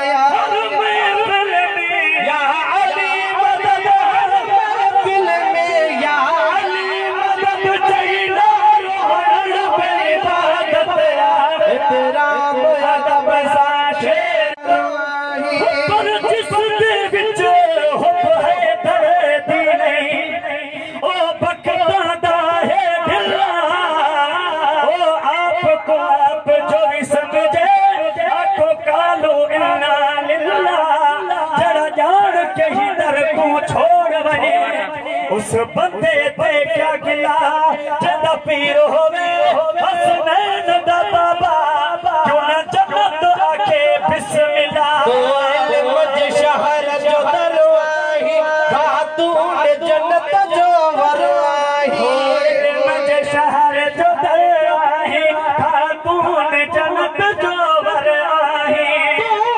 या अली मदद दिल में या अली मदद चाहिदा रोहन पे इबादत एहतराम अदब सा शेर पर जिस दे विच हुब है दर्दी नहीं ओ बकता दा है दिला ओ आपको आप जो भी समझे आखो कालो इन्ना लिल्ला जरा जान के ही दर को छोड़ वने उस बंदे ते क्या गिला जदा पीर होवे हसनैन दा बाबा क्यों ना जन्नत आके बिस्मिल्लाह शहर जो दरवाही खातून जन्नत जो वरवाही मजे शहर जो दरवाही खातून जन्नत जो वरवाही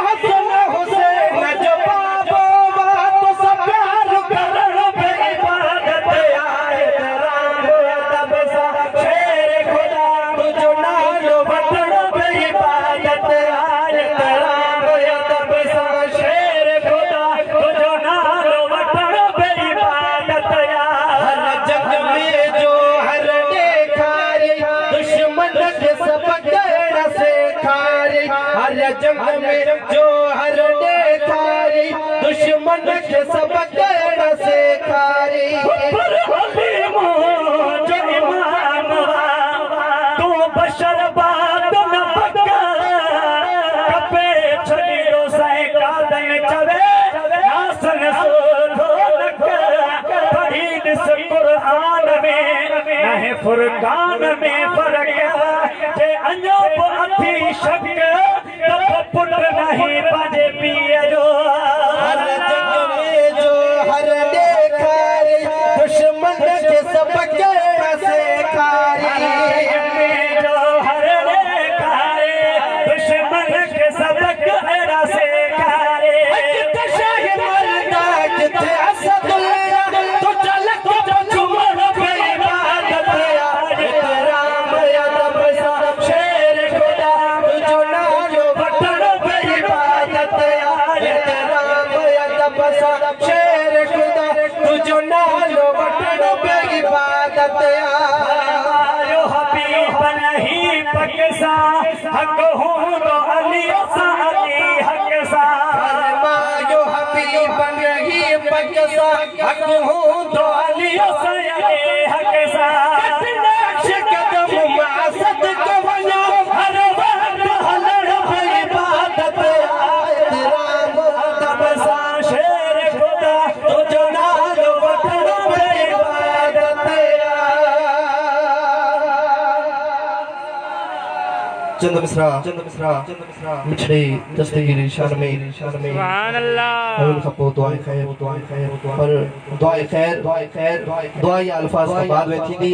हसन हुसैन जो बाबो बात सब प्यार करण पे इबादत आए राम अदब सा शेर खुदा तुझो नालो बटन पे इबादत आए राम अदब सा शेर खुदा तुझो नालो बटन पे इबादत हर जग में जो हर देखारी दुश्मन के सब गड़ा से खारी हर जग में जो हर देखारी दुश्मन के सब गड़ा से खारी पर हलीमो जो इमाम तू बशर बात न पक्का कपे छड़ी रोसाए कादन चवे नासन सोधो नक पढ़ी दिस कुरान में नहे फुरकान में फर्क जे अन्यो अथी शक तब पुट नहीं बजे पिए जो हर जग में जो हर देखारी दुश्मन के सब गड़ा से खारी जो हर देखारी दुश्मन के सब गड़ा से खारी शाही मरदा जिथे असदुल्ला तो चल को चुमन पे इबादत राम अदब सा शेर खुदा तुझो नालो बटन पे इबादत राम अदब सा शेर खुदा तुझो नालो बटन पे इबादत आयो हबीब नहीं पकसा हक हूं तो अली सा अली हक सा फरमायो हबीब नहीं पकसा हक हूं तो अली सा अली हक सा कदम मासद को बना हर वक्त हलड़ पे इबादत राम अदब सा शेर खुदा तुझो नालो बटन पे इबादत चंद मिश्रा मिठड़े दस्तगीर शान में सुभान अल्लाह उन खपो दुआए खैर पर दुआए खैर दुआए अल्फाज बाद में थी